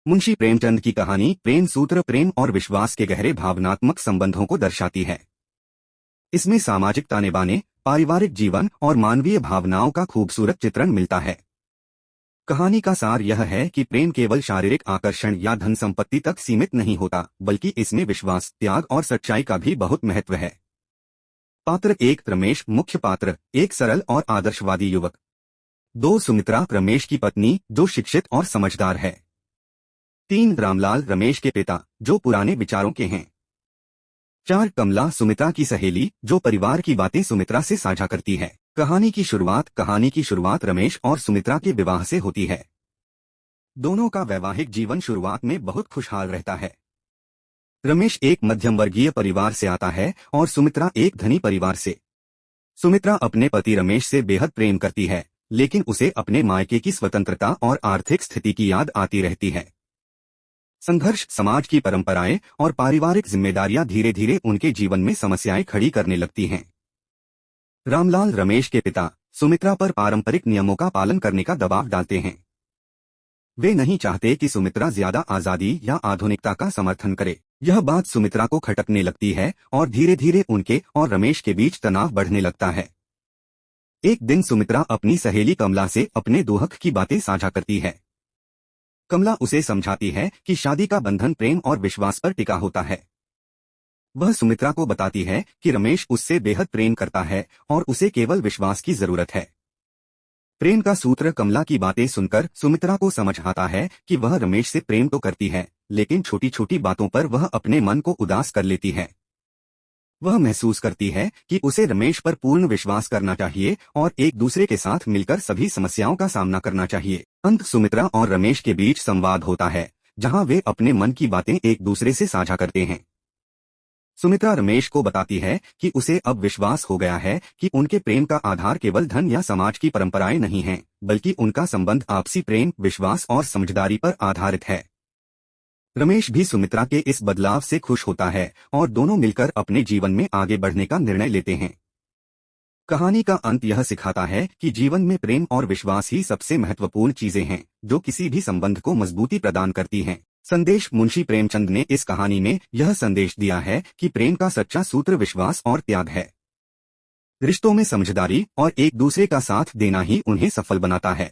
मुंशी प्रेमचंद की कहानी प्रेम सूत्र प्रेम और विश्वास के गहरे भावनात्मक संबंधों को दर्शाती है। इसमें सामाजिक ताने बाने, पारिवारिक जीवन और मानवीय भावनाओं का खूबसूरत चित्रण मिलता है। कहानी का सार यह है कि प्रेम केवल शारीरिक आकर्षण या धन संपत्ति तक सीमित नहीं होता, बल्कि इसमें विश्वास, त्याग और सच्चाई का भी बहुत महत्व है। पात्र 1 रमेश। मुख्य पात्र 1 सरल और आदर्शवादी युवक। 2 सुमित्रा, रमेश की पत्नी जो शिक्षित और समझदार है। 3 रामलाल, रमेश के पिता जो पुराने विचारों के हैं। 4 कमला, सुमित्रा की सहेली जो परिवार की बातें सुमित्रा से साझा करती है। कहानी की शुरुआत रमेश और सुमित्रा के विवाह से होती है। दोनों का वैवाहिक जीवन शुरुआत में बहुत खुशहाल रहता है। रमेश एक मध्यम वर्गीय परिवार से आता है और सुमित्रा एक धनी परिवार से। सुमित्रा अपने पति रमेश से बेहद प्रेम करती है, लेकिन उसे अपने मायके की स्वतंत्रता और आर्थिक स्थिति की याद आती रहती है। संघर्ष, समाज की परंपराएं और पारिवारिक जिम्मेदारियां धीरे धीरे उनके जीवन में समस्याएं खड़ी करने लगती हैं। रामलाल, रमेश के पिता, सुमित्रा पर पारंपरिक नियमों का पालन करने का दबाव डालते हैं। वे नहीं चाहते कि सुमित्रा ज्यादा आजादी या आधुनिकता का समर्थन करे। यह बात सुमित्रा को खटकने लगती है और धीरे धीरे उनके और रमेश के बीच तनाव बढ़ने लगता है। एक दिन सुमित्रा अपनी सहेली कमला से अपने दुख की बातें साझा करती है। कमला उसे समझाती है कि शादी का बंधन प्रेम और विश्वास पर टिका होता है। वह सुमित्रा को बताती है कि रमेश उससे बेहद प्रेम करता है और उसे केवल विश्वास की जरूरत है। प्रेम का सूत्र। कमला की बातें सुनकर सुमित्रा को समझ आता है कि वह रमेश से प्रेम तो करती है, लेकिन छोटी छोटी बातों पर वह अपने मन को उदास कर लेती है। वह महसूस करती है कि उसे रमेश पर पूर्ण विश्वास करना चाहिए और एक दूसरे के साथ मिलकर सभी समस्याओं का सामना करना चाहिए। अंत सुमित्रा और रमेश के बीच संवाद होता है, जहां वे अपने मन की बातें एक दूसरे से साझा करते हैं। सुमित्रा रमेश को बताती है कि उसे अब विश्वास हो गया है कि उनके प्रेम का आधार केवल धन या समाज की परंपराएं नहीं हैं, बल्कि उनका संबंध आपसी प्रेम, विश्वास और समझदारी पर आधारित है। रमेश भी सुमित्रा के इस बदलाव से खुश होता है और दोनों मिलकर अपने जीवन में आगे बढ़ने का निर्णय लेते हैं। कहानी का अंत यह सिखाता है कि जीवन में प्रेम और विश्वास ही सबसे महत्वपूर्ण चीजें हैं, जो किसी भी संबंध को मजबूती प्रदान करती हैं। संदेश। मुंशी प्रेमचंद ने इस कहानी में यह संदेश दिया है कि प्रेम का सच्चा सूत्र विश्वास और त्याग है। रिश्तों में समझदारी और एक दूसरे का साथ देना ही उन्हें सफल बनाता है।